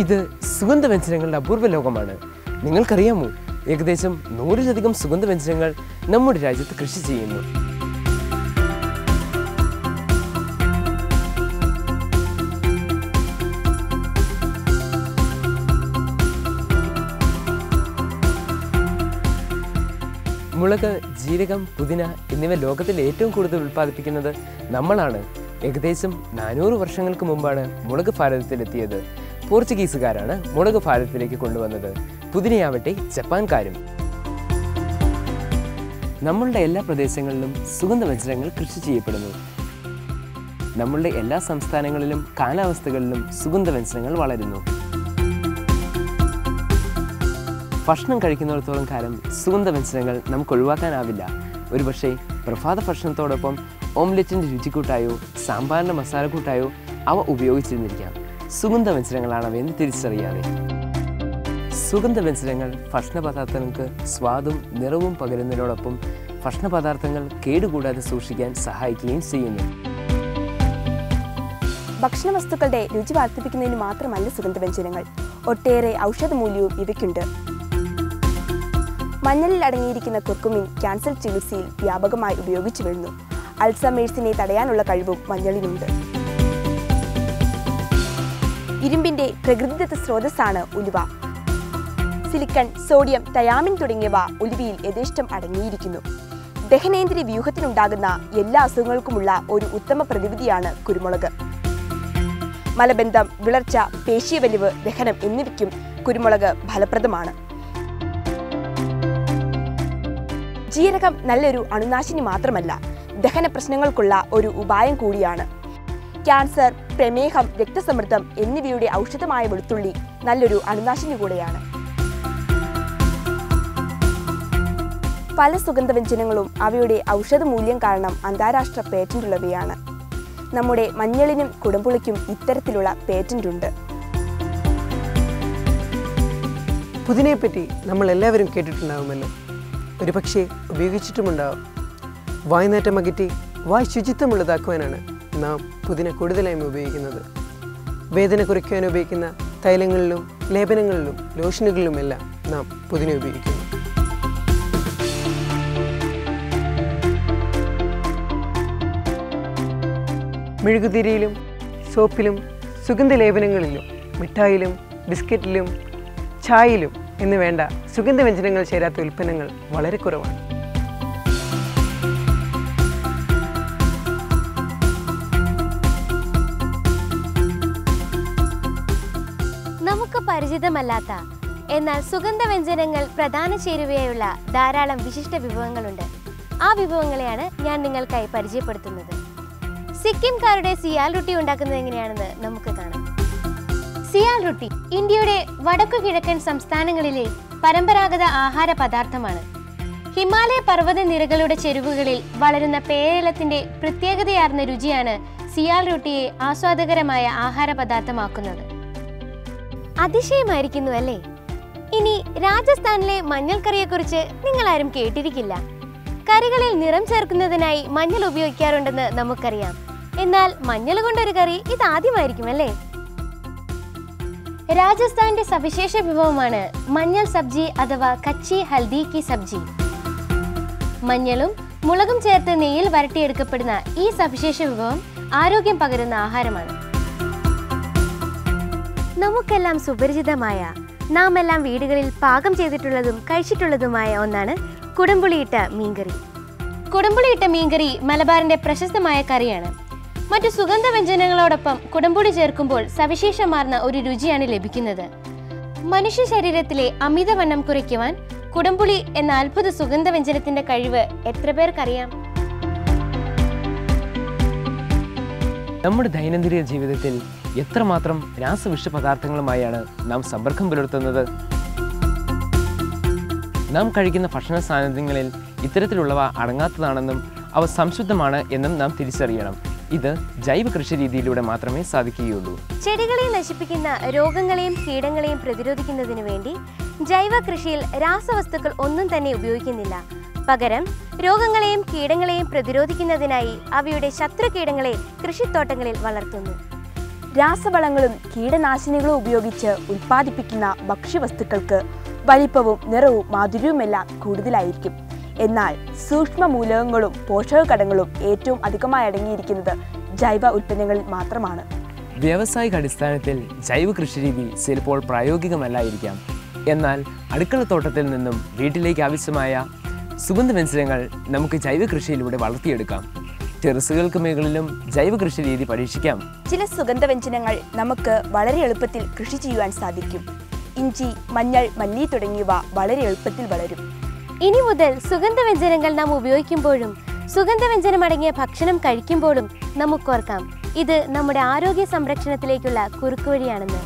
ഇത് സുഗന്ധവ്യഞ്ജനങ്ങളുടെ അപൂർവ ലോകമാണ്. നിങ്ങൾക്കറിയാമോ, ഏകദേശം 100-ലധികം സുഗന്ധവ്യഞ്ജനങ്ങൾ നമ്മുടെ രാജ്യത്ത് കൃഷി ചെയ്യുന്നു. മുളക്, ജീരകം, പുതിന എന്നിവ ലോകത്തിൽ ഏറ്റവും കൂടുതൽ ഉൽപ്പാദിപ്പിക്കുന്നത് നമ്മളാണ്. ഏകദേശം 400 വർഷങ്ങൾക്ക് മുമ്പാണ് മുളക് ഭാരതത്തിലെത്തിയത്. പോർച്ചുഗീസുകാരാണ് മുളക് ഭാരതത്തിലേക്ക് കൊണ്ടുവന്നത്. പുതിനയാവട്ടെ ജപ്പാൻകാരും. നമ്മളുടെ എല്ലാ പ്രദേശങ്ങളിലും സുഗന്ധവ്യഞ്ജനങ്ങൾ കൃഷി ചെയ്യപ്പെടുന്നു. നമ്മളുടെ എല്ലാ സംസ്ഥാനങ്ങളിലും കാലാവസ്ഥകളിലും സുഗന്ധവ്യഞ്ജനങ്ങൾ വളരുന്നു. ഭക്ഷണം കഴിക്കുന്നിടത്തോളം കാലം സുഗന്ധവ്യഞ്ജനങ്ങൾ നമുക്ക് ഒഴിവാക്കാനാവില്ല. ഒരുപക്ഷെ പ്രഭാത ഭക്ഷണത്തോടൊപ്പം ഓംലെറ്റിൻ്റെ രുചിക്കൂട്ടായോ സാമ്പാറിൻ്റെ മസാലക്കൂട്ടായോ അവ ഉപയോഗിച്ചിരുന്നിരിക്കാം. സുഗന്ധവ്യഞ്ജനങ്ങളാണ് അവയെന്ന് തിരിച്ചറിയാതെ. സുഗന്ധവ്യഞ്ജനങ്ങൾ ഭക്ഷണപദാർത്ഥങ്ങൾക്ക് സ്വാദും നിറവും പകരുന്നതിനോടൊപ്പം ഭക്ഷണപദാർത്ഥങ്ങൾ കേടുകൂടാതെ സൂക്ഷിക്കാൻ സഹായിക്കുകയും ചെയ്യുന്നു. ഭക്ഷണവസ്തുക്കളുടെ രുചി വർദ്ധിപ്പിക്കുന്നതിന് മാത്രമല്ല സുഗന്ധവ്യഞ്ജനങ്ങൾ, ഒട്ടേറെ ഔഷധമൂല്യവും ഇവയ്ക്കുണ്ട്. മഞ്ഞളിൽ അടങ്ങിയിരിക്കുന്ന കുർക്കുമിൻ ക്യാൻസർ ചികിത്സയിൽ വ്യാപകമായി ഉപയോഗിച്ചു വരുന്നു. അൾസമേഴ്സിനെ തടയാനുള്ള കഴിവും മഞ്ഞളിനുണ്ട്. ഇരുമ്പിന്റെ പ്രകൃതിദത്ത സ്രോതസ്സാണ് ഉലുവ. സിലിക്കൺ, സോഡിയം, തയാമിൻ തുടങ്ങിയവ ഉലുവയിൽ യഥേഷ്ടം അടങ്ങിയിരിക്കുന്നു. ദഹനേന്ദ്രിയ വ്യൂഹത്തിനുണ്ടാകുന്ന എല്ലാ അസുഖങ്ങൾക്കുമുള്ള ഒരു ഉത്തമ പ്രതിവിധിയാണ് കുരുമുളക്. മലബന്ധം, വിളർച്ച, പേശീവലിവ്, ദഹനം എന്നിവയ്ക്കും കുരുമുളക് ഫലപ്രദമാണ്. ജീരകം നല്ലൊരു അണുനാശിനി മാത്രമല്ല, ദഹന പ്രശ്നങ്ങൾക്കുള്ള ഒരു ഉപായം കൂടിയാണ്. ക്യാൻസർ, പ്രമേഹം, രക്തസമ്മർദ്ദം എന്നിവയുടെ ഔഷധമായ വെളുത്തുള്ളി നല്ലൊരു അണുനാശിനി കൂടെയാണ്. പല സുഗന്ധവ്യഞ്ജനങ്ങളും അവയുടെ ഔഷധമൂല്യം കാരണം അന്താരാഷ്ട്ര പേറ്റന്റ് ഉള്ളവയാണ്. നമ്മുടെ മഞ്ഞളിനും കുടംപുളിക്കും ഇത്തരത്തിലുള്ള പേറ്റന്റ് ഉണ്ട്. പുതിനയെപ്പറ്റി നമ്മൾ എല്ലാവരും കേട്ടിട്ടുണ്ടാകുമല്ലോ. ഒരുപക്ഷെ ഉപയോഗിച്ചിട്ടുമുണ്ടാവും. വായ്നാറ്റം അകറ്റി വായ് ശുചിത്വമുള്ളതാക്കുവാനാണ് നാം പുതിന കൂടുതലായും ഉപയോഗിക്കുന്നത്. വേദന കുറയ്ക്കുവാൻ ഉപയോഗിക്കുന്ന തൈലങ്ങളിലും ലേപനങ്ങളിലും ലോഷനുകളിലുമെല്ലാം നാം പുതിന ഉപയോഗിക്കുന്നു. മെഴുകുതിരിയിലും സോപ്പിലും സുഗന്ധലേപനങ്ങളിലും മിഠായിലും ബിസ്ക്കറ്റിലും ചായയിലും എന്ന് വേണ്ട സുഗന്ധവ്യഞ്ജനങ്ങൾ ചേരാത്ത ഉൽപ്പന്നങ്ങൾ വളരെ കുറവാണ്. നമുക്ക് പരിചിതമല്ലാത്ത എന്നാൽ സുഗന്ധവ്യഞ്ജനങ്ങൾ പ്രധാന ചേരുവയായുള്ള ധാരാളം വിശിഷ്ട വിഭവങ്ങളുണ്ട്. ആ വിഭവങ്ങളെയാണ് ഞാൻ നിങ്ങൾക്കായി പരിചയപ്പെടുത്തുന്നത്. സിക്കിംകാരുടെ സിയാൽ റൊട്ടി ഉണ്ടാക്കുന്നത് എങ്ങനെയാണെന്ന് നമുക്ക് കാണാം. സിയാൽ റൊട്ടി ഇന്ത്യയുടെ വടക്കു കിഴക്കൻ സംസ്ഥാനങ്ങളിലെ പരമ്പരാഗത ആഹാര പദാർത്ഥമാണ്. ഹിമാലയ പർവ്വത നിരകളുടെ ചെരുവുകളിൽ വളരുന്ന പേരേലത്തിന്റെ പ്രത്യേകതയാർന്ന രുചിയാണ് സിയാൽ റൊട്ടിയെ ആസ്വാദകരമായ ആഹാര പദാർത്ഥമാക്കുന്നത്. അതിശയമായിരിക്കുന്നു അല്ലേ? ഇനി രാജസ്ഥാനിലെ മഞ്ഞൾ കറിയെക്കുറിച്ച് നിങ്ങളാരും കേട്ടിരിക്കില്ല. കറികളിൽ നിറം ചേർക്കുന്നതിനായി മഞ്ഞൾ ഉപയോഗിക്കാറുണ്ടെന്ന് നമുക്കറിയാം. എന്നാൽ മഞ്ഞൾ കൊണ്ടൊരു കറി ഇതാദ്യമായിരിക്കും അല്ലേ? രാജസ്ഥാന്റെ സവിശേഷ വിഭവമാണ് മഞ്ഞൾ സബ്ജി അഥവാ കച്ചി ഹൽദി കി സബ്ജി. മഞ്ഞളും മുളകും ചേർത്ത് നെയ്യിൽ വരട്ടിയെടുക്കപ്പെടുന്ന ഈ സവിശേഷ വിഭവം ആരോഗ്യം പകരുന്ന ആഹാരമാണ്. നമുക്കെല്ലാം സുപരിചിതമായ, നാം എല്ലാം വീടുകളിൽ പാകം ചെയ്തിട്ടുള്ളതും കഴിച്ചിട്ടുള്ളതുമായ ഒന്നാണ് കുടംപുളിയിട്ട മീൻകറി. കുടംപുളിയിട്ട മീൻകറി മലബാറിന്റെ പ്രശസ്തമായ കറിയാണ്. മറ്റു സുഗന്ധവ്യഞ്ജനങ്ങളോടൊപ്പം കുടംപുളി ചേർക്കുമ്പോൾ സവിശേഷമാർന്ന ഒരു രുചിയാണ് ലഭിക്കുന്നത്. മനുഷ്യ ശരീരത്തിലെ അമിതവണ്ണം കുറയ്ക്കുവാൻ കുടംപുളി എന്ന അത്ഭുത സുഗന്ധവ്യഞ്ജനത്തിന്റെ കഴിവ് എത്ര പേർക്കറിയാം? നമ്മുടെ ദൈനംദിന ജീവിതത്തിൽ എത്രമാത്രം രാസവിഷ പദാർത്ഥങ്ങളുമായാണ് നാം സമ്പർക്കം പുലർത്തുന്നത്. നാം കഴിക്കുന്ന ഭക്ഷണ സാധനങ്ങളിൽ ഇത്തരത്തിലുള്ളവ അടങ്ങാത്തതാണെന്നും അവ സംശുദ്ധമാണ് എന്നും നാം തിരിച്ചറിയണം. ഇത് ജൈവ കൃഷി രീതിയിലൂടെ മാത്രമേ സാധിക്കുകയുള്ളൂ. ചെടികളെ നശിപ്പിക്കുന്ന രോഗങ്ങളെയും കീടങ്ങളെയും പ്രതിരോധിക്കുന്നതിന് വേണ്ടി ജൈവ കൃഷിയിൽ രാസവസ്തുക്കൾ ഒന്നും തന്നെ ഉപയോഗിക്കുന്നില്ല. പകരം രോഗങ്ങളെയും കീടങ്ങളെയും പ്രതിരോധിക്കുന്നതിനായി അവയുടെ ശത്രുകീടങ്ങളെ കൃഷിത്തോട്ടങ്ങളിൽ വളർത്തുന്നു. രാസവളങ്ങളും കീടനാശിനികളും ഉപയോഗിച്ച് ഉൽപ്പാദിപ്പിക്കുന്ന ഭക്ഷ്യവസ്തുക്കൾക്ക് വലിപ്പവും നിറവും മാധുര്യവുമെല്ലാം കൂടുതലായിരിക്കും. എന്നാൽ സൂക്ഷ്മ മൂലകങ്ങളും പോഷകഘടകങ്ങളും ഏറ്റവും അധികമായി അടങ്ങിയിരിക്കുന്നത് ജൈവ ഉൽപ്പന്നങ്ങളിൽ മാത്രമാണ്. വ്യാവസായിക അടിസ്ഥാനത്തിൽ ജൈവ കൃഷിരീതി ചിലപ്പോൾ പ്രായോഗികമല്ലായിരിക്കാം. എന്നാൽ അടുക്കളത്തോട്ടത്തിൽ നിന്നും വീട്ടിലേക്ക് ആവശ്യമായ സുഗന്ധവ്യഞ്ജനങ്ങൾ നമുക്ക് ജൈവ കൃഷിയിലൂടെ വളർത്തിയെടുക്കാം. ടെറസുകൾക്ക് മുകളിലും ജൈവ കൃഷി രീതി പരീക്ഷിക്കാം. ചില സുഗന്ധവ്യഞ്ജനങ്ങൾ നമുക്ക് വളരെ എളുപ്പത്തിൽ കൃഷി ചെയ്യുവാൻ സാധിക്കും. ഇഞ്ചി, മഞ്ഞൾ, മല്ലി തുടങ്ങിയവ വളരെ എളുപ്പത്തിൽ വളരും. ഇനി മുതൽ സുഗന്ധവ്യഞ്ജനങ്ങൾ നാം ഉപയോഗിക്കുമ്പോഴും സുഗന്ധവ്യഞ്ജനം അടങ്ങിയ ഭക്ഷണം കഴിക്കുമ്പോഴും നമുക്കോർക്കാം, ഇത് നമ്മുടെ ആരോഗ്യ സംരക്ഷണത്തിലേക്കുള്ള കുറുക്കുവഴിയാണെന്ന്.